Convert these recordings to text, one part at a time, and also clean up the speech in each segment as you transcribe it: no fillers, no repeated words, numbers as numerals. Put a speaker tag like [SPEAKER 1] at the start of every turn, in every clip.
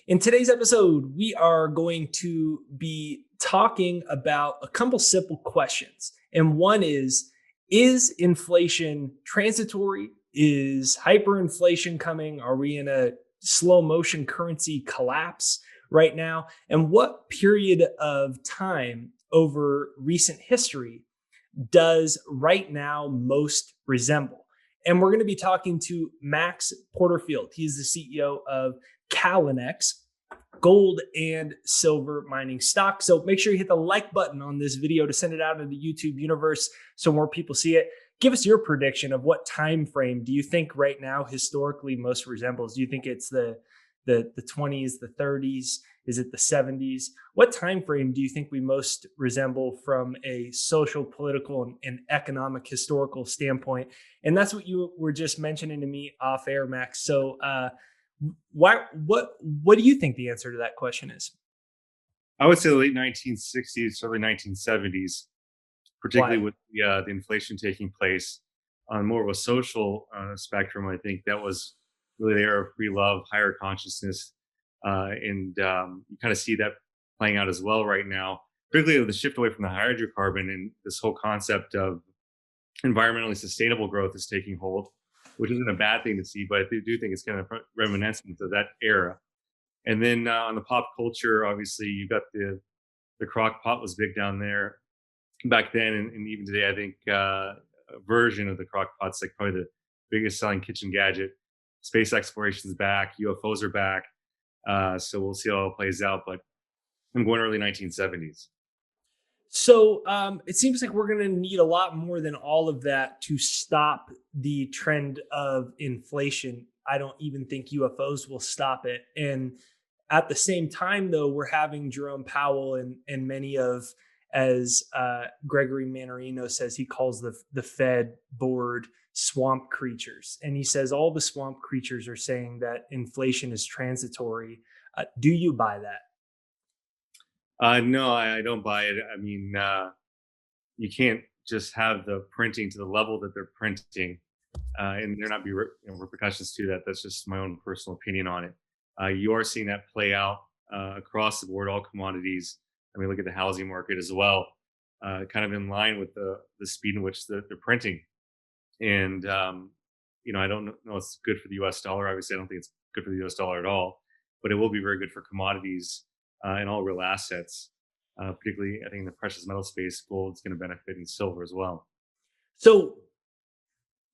[SPEAKER 1] In today's episode, we are going to be talking about a couple simple questions. And one is inflation transitory? Is hyperinflation coming? Are we in a slow motion currency collapse right now? And what period of time over recent history does right now most resemble? And we're going to be talking to Max Porterfield. He's the CEO of CLLXF, gold and silver mining stock. So make sure you hit the like button on this video to send it out into the YouTube universe so more people see it. Give us your prediction of what time frame do you think right now historically most resembles? Do you think it's the 20s, the 30s? Is it the 70s? What time frame do you think we most resemble from a social, political, and economic historical standpoint? And that's what you were just mentioning to me off air, Max. So what do you think the answer to that question is?
[SPEAKER 2] I would say the late 1960s, early 1970s, particularly
[SPEAKER 1] Why?
[SPEAKER 2] with the inflation taking place on more of a social spectrum. I think that was really the era of free love, higher consciousness, and you kind of see that playing out as well right now. Particularly with the shift away from the hydrocarbon and this whole concept of environmentally sustainable growth is taking hold, which isn't a bad thing to see, but I do think it's kind of reminiscent of that era. And then on the pop culture, obviously, you got the crock pot was big down there back then, and even today, I think a version of the crock pot's like probably the biggest selling kitchen gadget. Space exploration's back, UFOs are back, so we'll see how it plays out. But I'm going early 1970s.
[SPEAKER 1] So it seems like we're going to need a lot more than all of that to stop the trend of inflation. I don't even think UFOs will stop it. And at the same time, though, we're having Jerome Powell and many of, as Gregory Manarino says, he calls the Fed board swamp creatures. And he says all the swamp creatures are saying that inflation is transitory. Do you buy that?
[SPEAKER 2] No, I don't buy it. I mean, you can't just have the printing to the level that they're printing, and there not be repercussions to that. That's just my own personal opinion on it. You are seeing that play out across the board, all commodities. I mean, look at the housing market as well, kind of in line with the speed in which they're printing. And I don't know it's good for the U.S. dollar. Obviously, I don't think it's good for the U.S. dollar at all, but it will be very good for commodities and all real assets. Particularly, I think in the precious metal space, gold's going to benefit, and silver as well.
[SPEAKER 1] So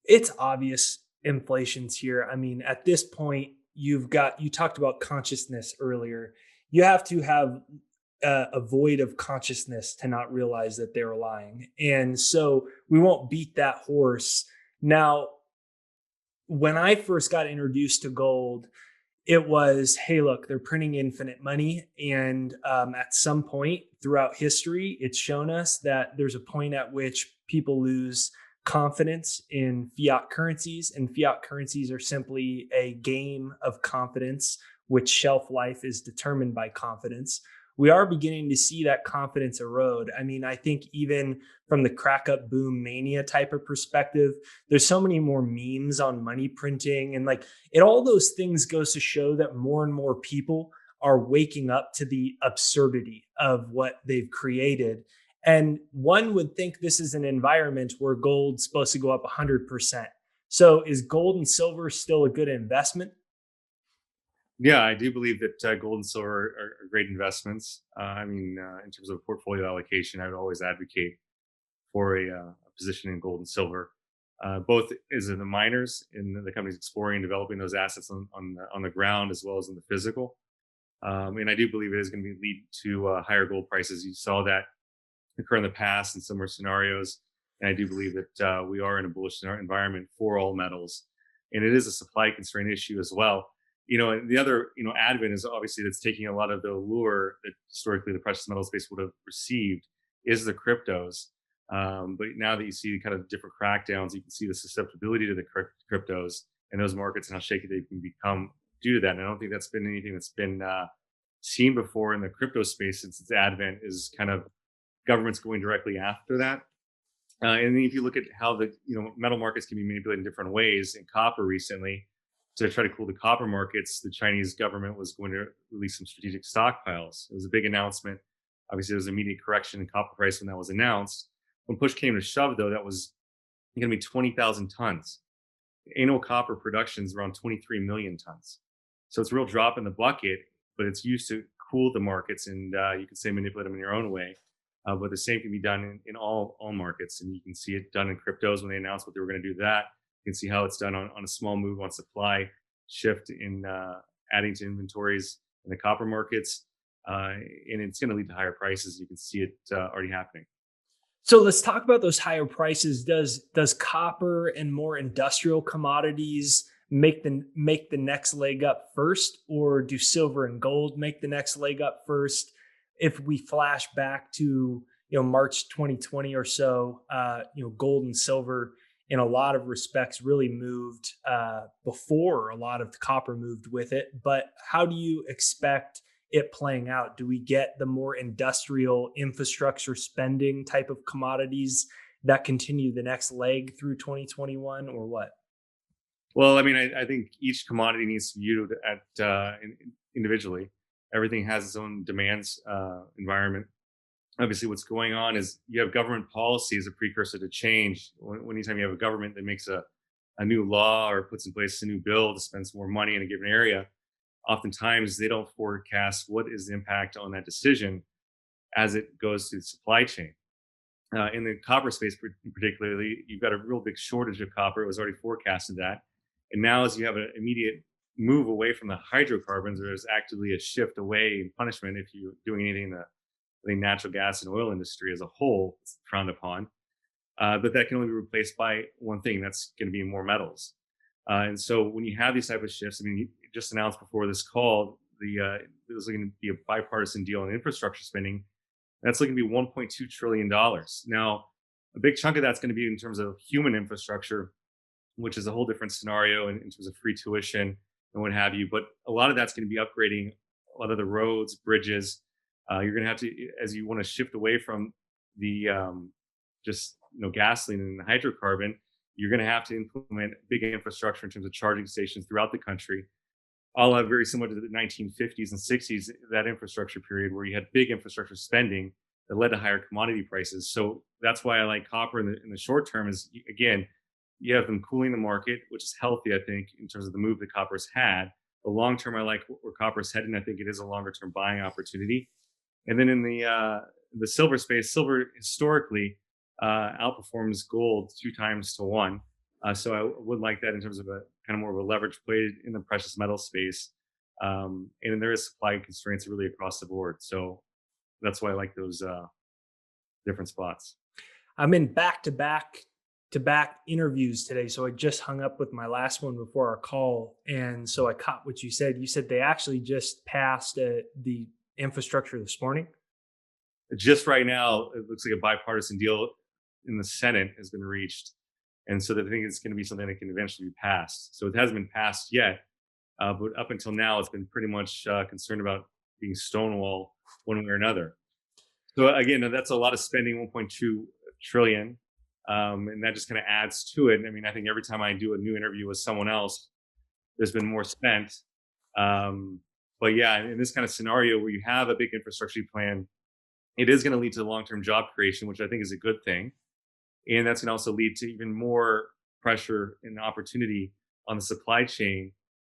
[SPEAKER 1] it's obvious inflation's here. I mean, at this point, you talked about consciousness earlier. You have to have a void of consciousness to not realize that they're lying. And so we won't beat that horse. Now, when I first got introduced to gold, it was, hey, look, they're printing infinite money. And at some point throughout history, it's shown us that there's a point at which people lose confidence in fiat currencies, and fiat currencies are simply a game of confidence, which shelf life is determined by confidence. We are beginning to see that confidence erode. I mean, I think even from the crack up boom mania type of perspective, there's so many more memes on money printing, and like all those things goes to show that more and more people are waking up to the absurdity of what they've created. And one would think this is an environment where gold's supposed to go up 100%. So is gold and silver still a good investment?
[SPEAKER 2] Yeah, I do believe that gold and silver are great investments. I mean, in terms of portfolio allocation, I would always advocate for a position in gold and silver, both as in the miners in the companies exploring and developing those assets on the ground as well as in the physical. And I do believe it is going to lead to higher gold prices. You saw that occur in the past in similar scenarios, and I do believe that we are in a bullish environment for all metals, and it is a supply constraint issue as well. And the other advent is obviously that's taking a lot of the allure that historically the precious metal space would have received is the cryptos. But now that you see kind of different crackdowns, you can see the susceptibility to the cryptos and those markets and how shaky they can become due to that. And I don't think that's been anything that's been seen before in the crypto space since its advent. Is kind of governments going directly after that. And then if you look at how the metal markets can be manipulated in different ways, in copper recently, to try to cool the copper markets, the Chinese government was going to release some strategic stockpiles. It was a big announcement. Obviously, there was immediate correction in copper price when that was announced. When push came to shove, though, that was going to be 20,000 tons. Annual copper production is around 23 million tons. So it's a real drop in the bucket, but it's used to cool the markets, and you can say manipulate them in your own way. But the same can be done in all markets, and you can see it done in cryptos when they announced what they were going to do. That you can see how it's done on a small move on supply shift in adding to inventories in the copper markets, and it's going to lead to higher prices. You can see it already happening.
[SPEAKER 1] So let's talk about those higher prices. Does copper and more industrial commodities make the next leg up first, or do silver and gold make the next leg up first? If we flash back to March 2020 or so, gold and silver in a lot of respects really moved before a lot of the copper moved with it. But how do you expect it playing out? Do we get the more industrial infrastructure spending type of commodities that continue the next leg through 2021, or what?
[SPEAKER 2] Well, I mean, I think each commodity needs to be viewed at individually. Everything has its own demands environment. Obviously, what's going on is you have government policy as a precursor to change. Anytime you have a government that makes a new law or puts in place a new bill to spend some more money in a given area, oftentimes they don't forecast what is the impact on that decision as it goes through the supply chain. In the copper space, particularly, you've got a real big shortage of copper. It was already forecasted that. And now, as you have an immediate move away from the hydrocarbons, there's actively a shift away in punishment if you're doing anything in the natural gas and oil industry as a whole. It's frowned upon. But that can only be replaced by one thing. That's going to be more metals. And so when you have these type of shifts, I mean, you just announced before this call, there's going to be a bipartisan deal on infrastructure spending. That's looking to be $1.2 trillion. Now, a big chunk of that's going to be in terms of human infrastructure, which is a whole different scenario in terms of free tuition and what have you. But a lot of that's going to be upgrading a lot of the roads, bridges. You're going to have to, as you want to shift away from the just gasoline and the hydrocarbon, you're going to have to implement big infrastructure in terms of charging stations throughout the country. All have very similar to the 1950s and 60s, that infrastructure period where you had big infrastructure spending that led to higher commodity prices. So that's why I like copper in the short term is, again, you have them cooling the market, which is healthy, I think, in terms of the move that copper's had. The long term, I like where copper's heading. I think it is a longer term buying opportunity. And then in the silver space, silver historically outperforms gold 2 times to 1. So I would like that in terms of a kind of more of a leverage play in the precious metal space. And there is supply constraints really across the board. So that's why I like those different spots.
[SPEAKER 1] I'm in back-to-back interviews today. So I just hung up with my last one before our call. And so I caught what you said. You said they actually just passed the infrastructure this morning.
[SPEAKER 2] Just right now, it looks like a bipartisan deal in the Senate has been reached. And so I think it's going to be something that can eventually be passed. So it hasn't been passed yet. But up until now, it's been pretty much concerned about being stonewall one way or another. So again, that's a lot of spending, 1.2 trillion. And that just kind of adds to it. I mean, I think every time I do a new interview with someone else, there's been more spent. But yeah, in this kind of scenario where you have a big infrastructure plan, it is going to lead to long-term job creation, which I think is a good thing. And that's going to also lead to even more pressure and opportunity on the supply chain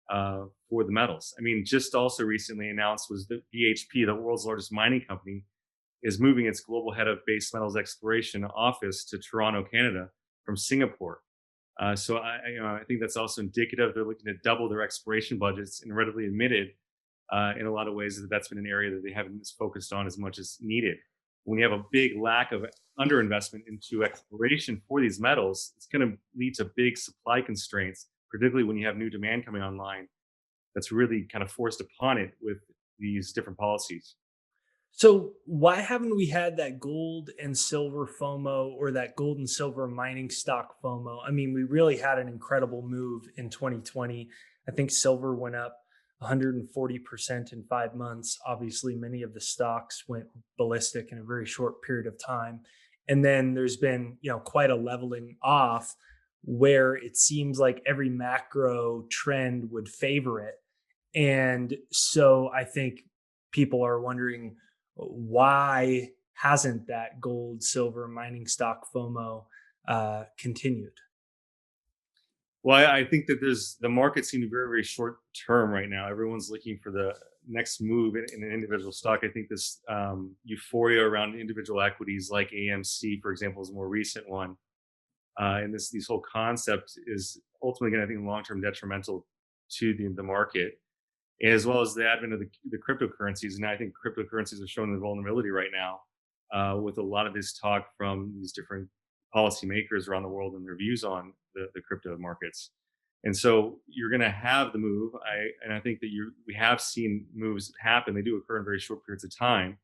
[SPEAKER 2] for the metals. I mean, just also recently announced was that BHP, the world's largest mining company, is moving its global head of base metals exploration office to Toronto, Canada, from Singapore. So I think that's also indicative. They're looking to double their exploration budgets, and readily admitted in a lot of ways that that's been an area that they haven't focused on as much as needed. When you have a big lack of underinvestment into exploration for these metals, it's going to lead to big supply constraints, particularly when you have new demand coming online that's really kind of forced upon it with these different policies.
[SPEAKER 1] So why haven't we had that gold and silver FOMO, or that gold and silver mining stock FOMO? I mean, we really had an incredible move in 2020. I think silver went up 140% in 5 months. Obviously, many of the stocks went ballistic in a very short period of time. And then there's been, quite a leveling off. where it seems like every macro trend would favor it. And so I think people are wondering, why hasn't that gold, silver, mining stock FOMO continued?
[SPEAKER 2] Well, I think that there's the market seems very, very short term right now. Everyone's looking for the next move in an individual stock. I think this euphoria around individual equities like AMC, for example, is a more recent one. And this whole concept is ultimately going to, I think, long term detrimental to the market, as well as the advent of the cryptocurrencies. And I think cryptocurrencies are showing the vulnerability right now with a lot of this talk from these different policymakers around the world and their views on the crypto markets. And so you're going to have the move. I think that we have seen moves happen. They do occur in very short periods of time,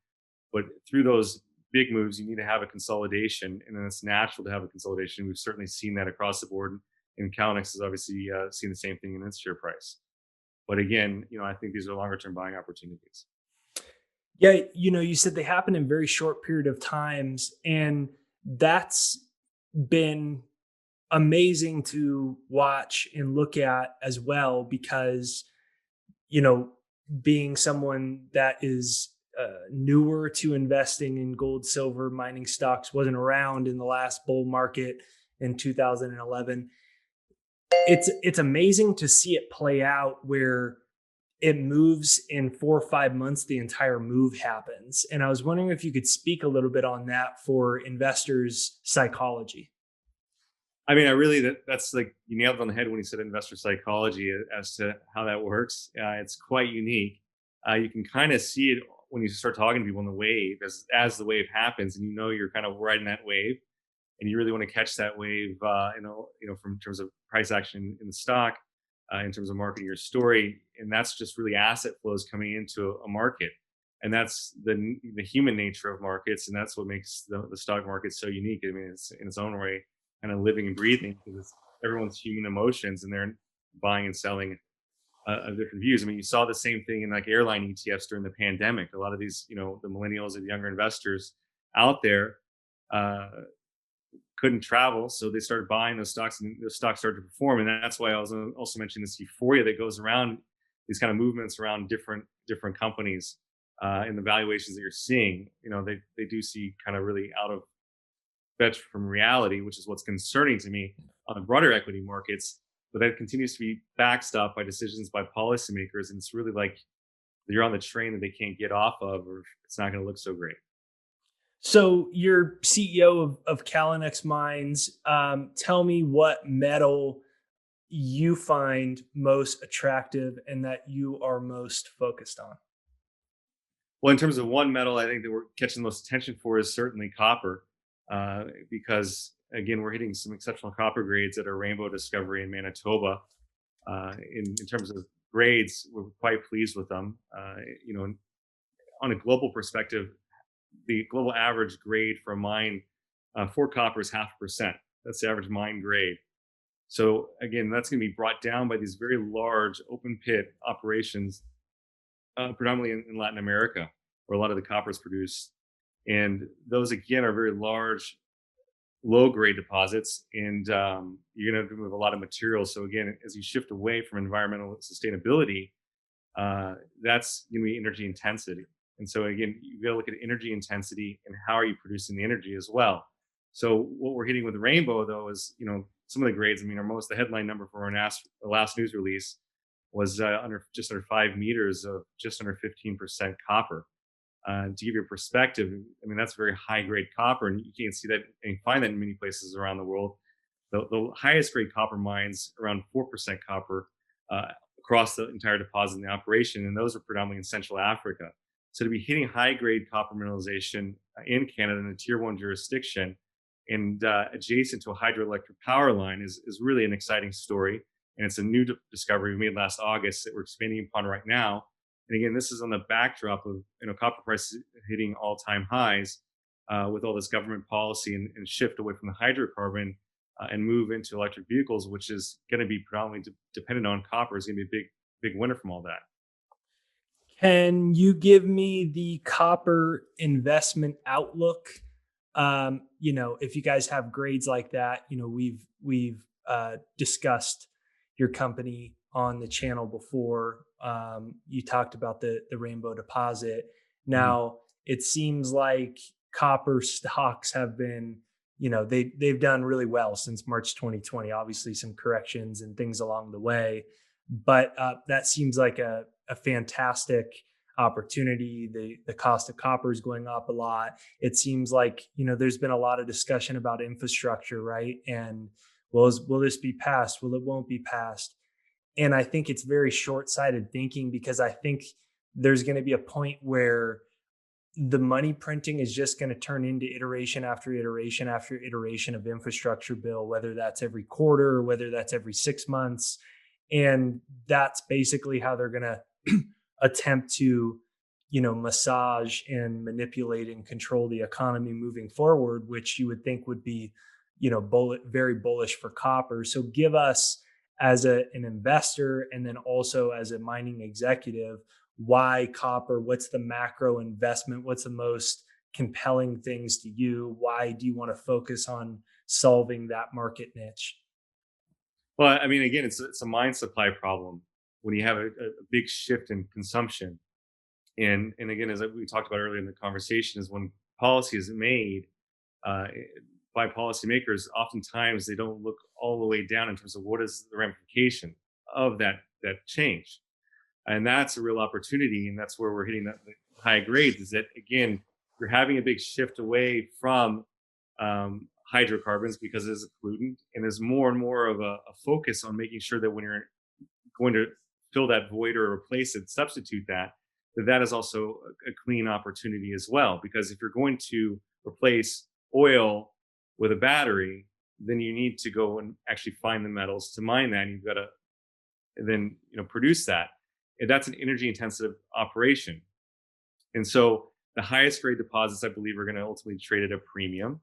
[SPEAKER 2] but through those big moves, you need to have a consolidation, and then it's natural to have a consolidation. We've certainly seen that across the board, and Calnex has obviously seen the same thing in its share price. But again, I think these are longer term buying opportunities.
[SPEAKER 1] Yeah, you said they happen in very short period of times, and that's been amazing to watch and look at as well, because you know being someone that is newer to investing in gold, silver, mining stocks, wasn't around in the last bull market in 2011. It's amazing to see it play out where it moves in 4 or 5 months, the entire move happens. And I was wondering if you could speak a little bit on that for investors' psychology.
[SPEAKER 2] I mean, that's like you nailed it on the head when you said investor psychology as to how that works. It's quite unique. You can kind of see it when you start talking to people in the wave as the wave happens, and you're kind of riding that wave, and you really want to catch that wave. From terms of price action in the stock, in terms of marketing your story, and that's just really asset flows coming into a market, and that's the human nature of markets, and that's what makes the stock market so unique. I mean, it's in its own way kind of living and breathing because it's everyone's human emotions, and they're buying and selling of different views. I mean, you saw the same thing in like airline ETFs during the pandemic. A lot of these, the millennials or the younger investors out there couldn't travel, so they started buying those stocks, and those stocks started to perform. And that's why I was also mentioning this euphoria that goes around these kind of movements around different companies and the valuations that you're seeing. They do see kind of really out of fetch from reality, which is what's concerning to me on the broader equity markets. But that continues to be backstopped by decisions by policymakers, and it's really like you're on the train that they can't get off of, or it's not going to look so great.
[SPEAKER 1] So you're CEO of CalNX Mines. Tell me what metal you find most attractive and that you are most focused on.
[SPEAKER 2] Well, in terms of one metal, I think that we're catching the most attention for is certainly copper, because again, we're hitting some exceptional copper grades at our Rainbow discovery in Manitoba. In terms of grades, we're quite pleased with them. On a global perspective, the global average grade for a mine for copper is 0.5%. That's the average mine grade. So again, that's going to be brought down by these very large open pit operations, predominantly in Latin America, where a lot of the copper is produced. And those again are very large, low grade deposits, and you're going to have to move a lot of materials. So again, as you shift away from environmental sustainability, that's going to be energy intensity. And so again, you got to look at energy intensity and how are you producing the energy as well. So what we're hitting with Rainbow though is, some of the grades. I mean, the headline number for our last news release was just under 5 meters of just under 15% copper. To give you a perspective, I mean, that's very high grade copper, and you can't see that and find that in many places around the world. The highest grade copper mines around 4% copper across the entire deposit in the operation, and those are predominantly in Central Africa. So to be hitting high grade copper mineralization in Canada in a tier 1 jurisdiction and adjacent to a hydroelectric power line is really an exciting story. And it's a new discovery we made last August that we're expanding upon right now. And again, this is on the backdrop of copper prices hitting all-time highs with all this government policy and shift away from the hydrocarbon and move into electric vehicles, which is going to be predominantly dependent on copper. Is going to be a big winner from all that.
[SPEAKER 1] Can you give me the copper investment outlook? If you guys have grades like that, we've discussed your company on the channel before. You talked about the rainbow deposit.
[SPEAKER 2] Mhm.
[SPEAKER 1] Now it seems like copper stocks have been, they've done really well since March 2020. Obviously, some corrections and things along the way, but that seems like a fantastic opportunity. The cost of copper is going up a lot. It seems like, there's been a lot of discussion about infrastructure, right? And will this be passed? Will it won't be passed? And I think it's very short-sighted thinking, because I think there's going to be a point where the money printing is just going to turn into iteration after iteration after iteration of infrastructure bill, whether that's every quarter or whether that's every 6 months. And that's basically how they're going to attempt to, massage and manipulate and control the economy moving forward, which you would think would be, very bullish for copper. So give us, as an investor and then also as a mining executive, why copper? What's the macro investment? What's the most compelling things to you? Why do you want to focus on solving that market niche?
[SPEAKER 2] Well, I mean, again, it's a mine supply problem when you have a big shift in consumption. And again, as we talked about earlier in the conversation, is when policy is made uh, by policymakers, oftentimes they don't look all the way down in terms of what is the ramification of that change, and that's a real opportunity, and that's where we're hitting the high grades. Is that again, you're having a big shift away from hydrocarbons because it is a pollutant, and there's more and more of a focus on making sure that when you're going to fill that void or replace it, substitute that is also a clean opportunity as well. Because if you're going to replace oil with a battery, then you need to go and actually find the metals to mine that. And you've got to then produce that, and that's an energy intensive operation. And so the highest grade deposits, I believe, are going to ultimately trade at a premium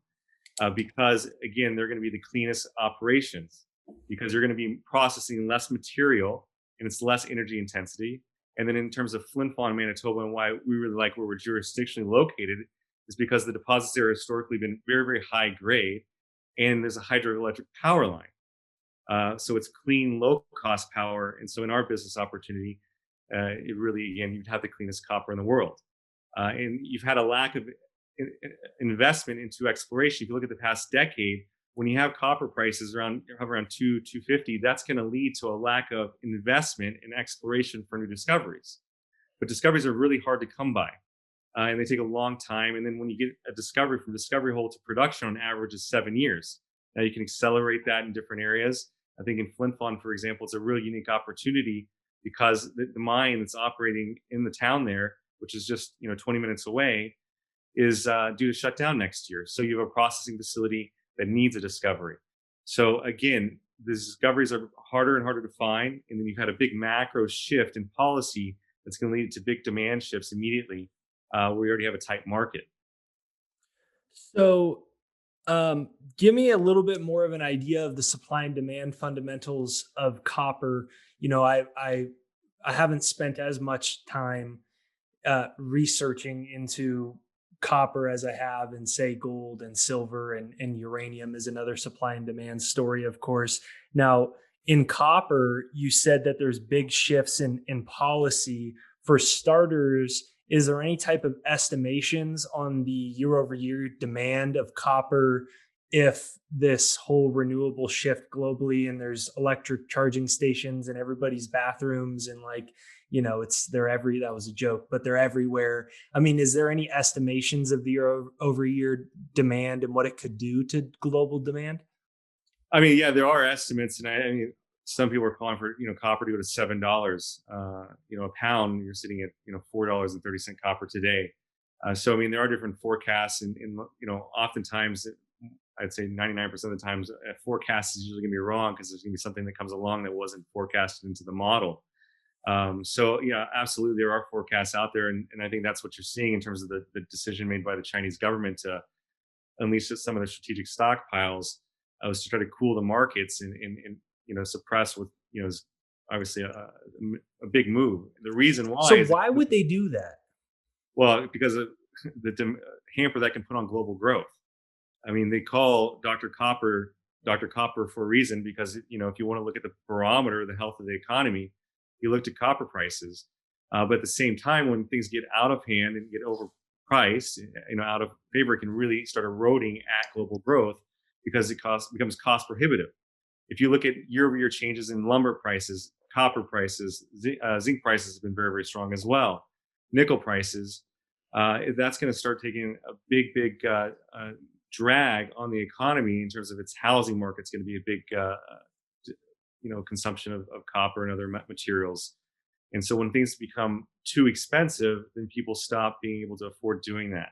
[SPEAKER 2] because again, they're going to be the cleanest operations because you're going to be processing less material and it's less energy intensity. And then in terms of Flin Flon, Manitoba, and why we really like where we're jurisdictionally located is because the deposits there have historically been very, very high grade, and there's a hydroelectric power line. So it's clean, low cost power. And so in our business opportunity, it really, again, you'd have the cleanest copper in the world. And you've had a lack of investment into exploration. If you look at the past decade, when you have copper prices around 250, that's going to lead to a lack of investment in exploration for new discoveries. But discoveries are really hard to come by, and they take a long time. And then when you get a discovery from discovery hole to production, on average is 7 years. Now you can accelerate that in different areas. I think in Flin Flon, for example, it's a really unique opportunity because the mine that's operating in the town there, which is just 20 minutes away, is due to shut down next year. So you have a processing facility that needs a discovery. So again, the discoveries are harder and harder to find, and then you've had a big macro shift in policy that's going to lead to big demand shifts immediately. We already have a tight market.
[SPEAKER 1] So, give me a little bit more of an idea of the supply and demand fundamentals of copper. I haven't spent as much time researching into copper as I have in, say, gold and silver, and uranium is another supply and demand story, of course. Now, in copper, you said that there's big shifts in policy. For starters, is there any type of estimations on the year over year demand of copper if this whole renewable shift globally, and there's electric charging stations in everybody's bathrooms, and like, that was a joke, but they're everywhere. I mean, is there any estimations of the year over year demand and what it could do to global demand?
[SPEAKER 2] I mean, yeah, there are estimates, and I mean, some people are calling for copper to go to $7, a pound. You're sitting at $4.30 copper today. So I mean, there are different forecasts, and oftentimes I'd say 99% of the times a forecast is usually going to be wrong because there's going to be something that comes along that wasn't forecasted into the model. So yeah, absolutely, there are forecasts out there, and I think that's what you're seeing in terms of the decision made by the Chinese government to unleash some of the strategic stockpiles, was to try to cool the markets and suppress what is obviously a big move. The reason why
[SPEAKER 1] So
[SPEAKER 2] is
[SPEAKER 1] why would they do that?
[SPEAKER 2] well because of the hamper that can put on global growth. I mean, they call Dr. Copper Dr. Copper for a reason, because if you want to look at the barometer, the health of the economy, you look to copper prices. But at the same time, when things get out of hand and get overpriced, out of favor, it can really start eroding at global growth because becomes cost prohibitive. If you look at year-over-year changes in lumber prices, copper prices, zinc prices have been very, very strong as well. Nickel prices, that's going to start taking a big drag on the economy in terms of its housing market. It's going to be a big, consumption of copper and other materials. And so when things become too expensive, then people stop being able to afford doing that.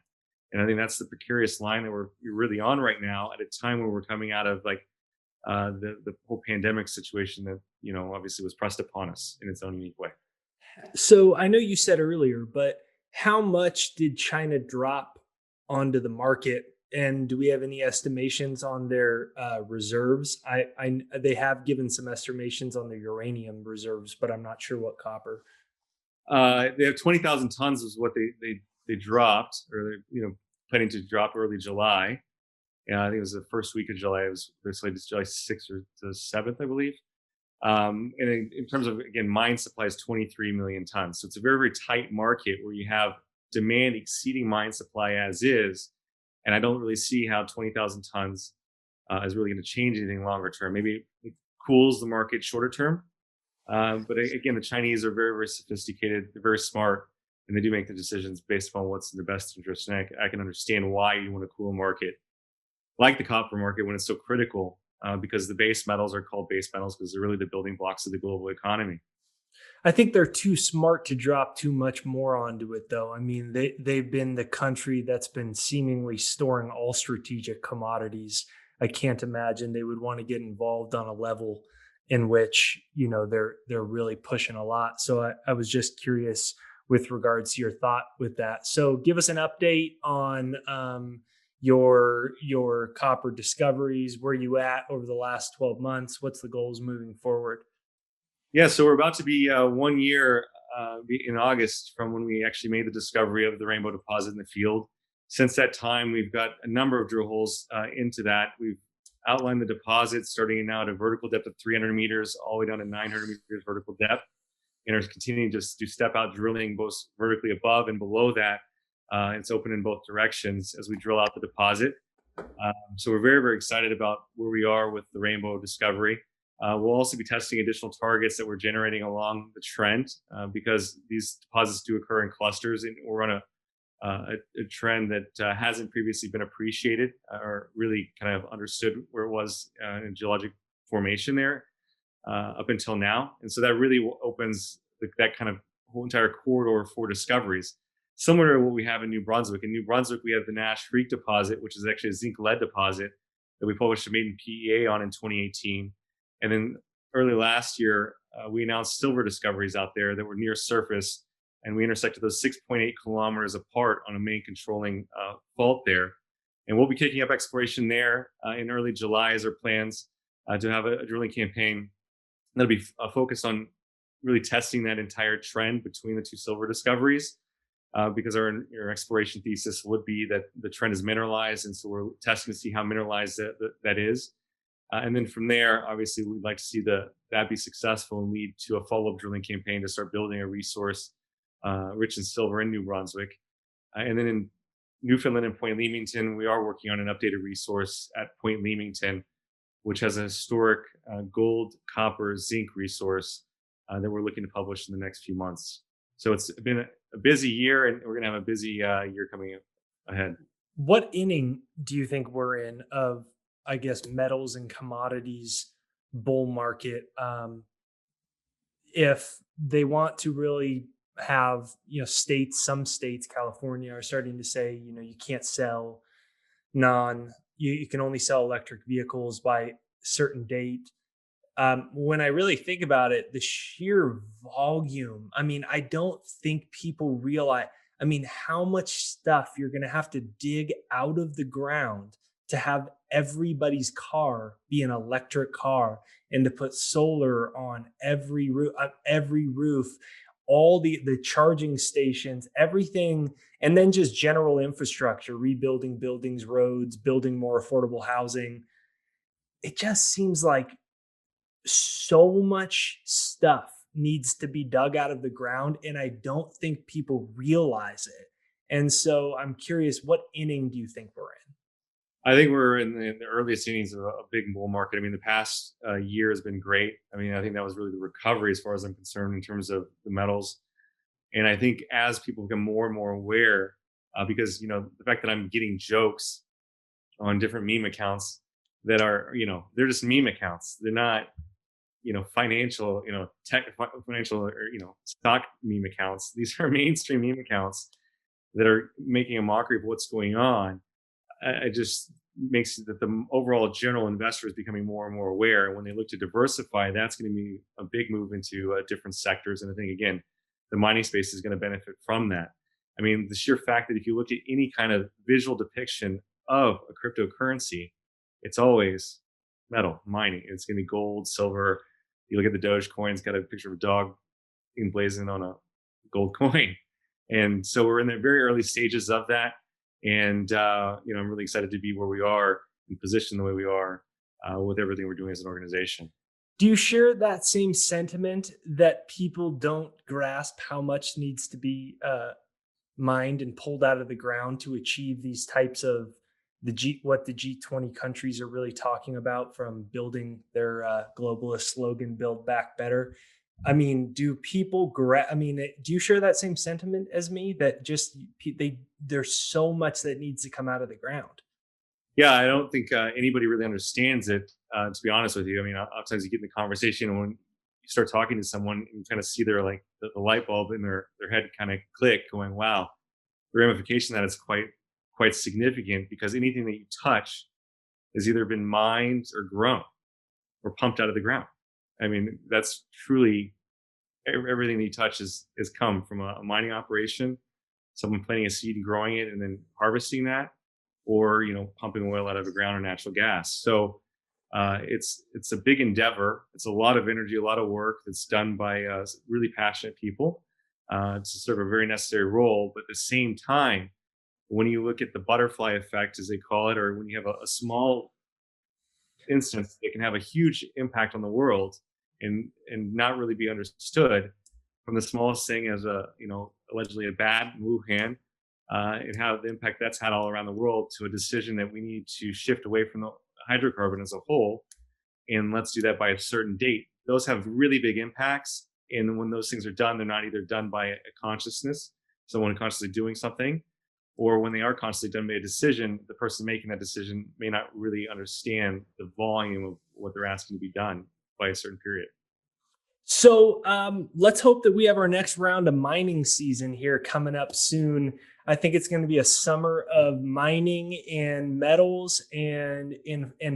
[SPEAKER 2] And I think that's the precarious line that we're really on right now at a time where we're coming out of the whole pandemic situation that obviously was pressed upon us in its own unique way.
[SPEAKER 1] So I know you said earlier, but how much did China drop onto the market? And do we have any estimations on their reserves? They have given some estimations on their uranium reserves, but I'm not sure what copper.
[SPEAKER 2] They have 20,000 tons is what they dropped, or they're planning to drop early July. Yeah, I think it was the first week of July. It was slated July 6th or the 7th, I believe. And in terms of, again, mine supply is 23 million tons. So it's a very, very tight market where you have demand exceeding mine supply as is. And I don't really see how 20,000 tons is really going to change anything longer term. Maybe it cools the market shorter term. But again, the Chinese are very, very sophisticated. They're very smart. And they do make the decisions based upon what's in their best interest. And I can understand why you want to cool a market like the copper market when it's so critical, because the base metals are called base metals because they're really the building blocks of the global economy.
[SPEAKER 1] I think they're too smart to drop too much more onto it, though. I mean, they've been the country that's been seemingly storing all strategic commodities. I can't imagine they would want to get involved on a level in which they're really pushing a lot. So I was just curious with regards to your thought with that. So give us an update on your copper discoveries. Where you at over the last 12 months? What's the goals moving forward?
[SPEAKER 2] Yeah, so we're about to be 1 year in August from when we actually made the discovery of the Rainbow deposit in the field. Since that time, we've got a number of drill holes into that. We've outlined the deposit starting now at a vertical depth of 300 meters all the way down to 900 meters vertical depth. And are continuing to do step out drilling both vertically above and below that. It's open in both directions as we drill out the deposit. So we're very, very excited about where we are with the Rainbow discovery. We'll also be testing additional targets that we're generating along the trend because these deposits do occur in clusters, and we're on a trend that hasn't previously been appreciated or really kind of understood where it was in geologic formation there up until now. And so that really opens that kind of whole entire corridor for discoveries, similar to what we have in New Brunswick. In New Brunswick, we have the Nash Creek deposit, which is actually a zinc lead deposit that we published a maiden PEA on in 2018. And then early last year, we announced silver discoveries out there that were near surface, and we intersected those 6.8 kilometers apart on a main controlling fault there. And we'll be kicking up exploration there in early July as our plans to have a drilling campaign that'll be focused on really testing that entire trend between the two silver discoveries, because our exploration thesis would be that the trend is mineralized, and so we're testing to see how mineralized that is. And then from there, obviously, we'd like to see that be successful and lead to a follow-up drilling campaign to start building a resource rich in silver in New Brunswick. And then in Newfoundland and Point Leamington, we are working on an updated resource at Point Leamington, which has a historic gold, copper, zinc resource that we're looking to publish in the next few months. So it's been a busy year, and we're going to have a busy year coming ahead.
[SPEAKER 1] What inning do you think we're in of, I guess, metals and commodities bull market? If they want to really have, some states, California, are starting to say, you can't sell you can only sell electric vehicles by a certain date. When I really think about it, the sheer volume, I mean, I don't think people realize, how much stuff you're going to have to dig out of the ground to have everybody's car be an electric car, and to put solar on every roof, all the charging stations, everything, and then just general infrastructure, rebuilding buildings, roads, building more affordable housing. it just seems like so much stuff needs to be dug out of the ground, and I don't think people realize it. And so I'm curious, what inning do you think we're in?
[SPEAKER 2] I think we're in the earliest innings of a big bull market. I mean, the past year has been great. I mean, I think that was really the recovery as far as I'm concerned in terms of the metals. And I think as people become more and more aware, because the fact that I'm getting jokes on different meme accounts that are, they're just meme accounts. They're not, financial, financial or stock meme accounts. These are mainstream meme accounts that are making a mockery of what's going on. I just makes it that the overall general investor is becoming more and more aware. And when they look to diversify, that's going to be a big move into different sectors. And I think, again, the mining space is going to benefit from that. I mean, the sheer fact that if you look at any kind of visual depiction of a cryptocurrency, it's always metal mining. It's going to be gold, silver. You look at the Doge coin, it's got a picture of a dog emblazoned on a gold coin. And so we're in the very early stages of that. And I'm really excited to be where we are and positioned the way we are with everything we're doing as an organization.
[SPEAKER 1] Do you share that same sentiment that people don't grasp how much needs to be mined and pulled out of the ground to achieve these types of what the G20 countries are really talking about, from building their globalist slogan, "Build Back Better"? I mean, do people do you share that same sentiment as me, that just there's so much that needs to come out of the ground?
[SPEAKER 2] Yeah, I don't think anybody really understands it. To be honest with you, I mean, sometimes you get in the conversation, and when you start talking to someone, you kind of see their like the light bulb in their head kind of click, going, "Wow, the ramification of that is quite significant," because anything that you touch has either been mined or grown or pumped out of the ground. I mean, that's truly everything that you touch is come from a mining operation, someone planting a seed and growing it and then harvesting that, or pumping oil out of the ground or natural gas. So it's a big endeavor. It's a lot of energy, a lot of work that's done by really passionate people to serve a very necessary role. But at the same time, when you look at the butterfly effect, as they call it, or when you have a small instance, it can have a huge impact on the world and not really be understood, from the smallest thing as allegedly a bad in Wuhan, and how the impact that's had all around the world, to a decision that we need to shift away from the hydrocarbon as a whole, and let's do that by a certain date. Those have really big impacts, and when those things are done, they're not either done by a consciousness, someone consciously doing something, or when they are consciously done by a decision, the person making that decision may not really understand the volume of what they're asking to be done by a certain period.
[SPEAKER 1] So let's hope that we have our next round of mining season here coming up soon. I think it's going to be a summer of mining and metals, and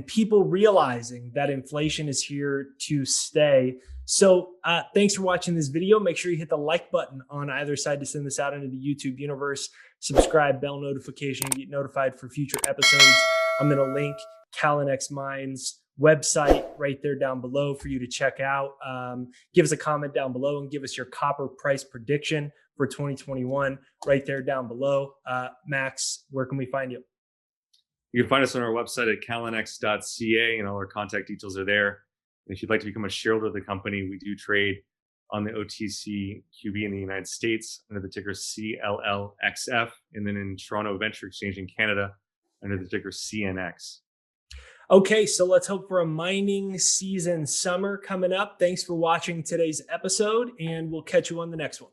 [SPEAKER 1] people realizing that inflation is here to stay. So thanks for watching this video. Make sure you hit the like button on either side to send this out into the YouTube universe. Subscribe, bell notification, get notified for future episodes. I'm going to link CLLXF Mines website right there down below for you to check out. Give us a comment down below and give us your copper price prediction for 2021 right there down below. Max, where can we find you?
[SPEAKER 2] You can find us on our website at callnx.ca, and all our contact details are there. And if you'd like to become a shareholder of the company, we do trade on the OTCQB in the United States under the ticker CLLXF, and then in Toronto Venture Exchange in Canada under the ticker CNX.
[SPEAKER 1] Okay, so let's hope for a mining season summer coming up. Thanks for watching today's episode, and we'll catch you on the next one.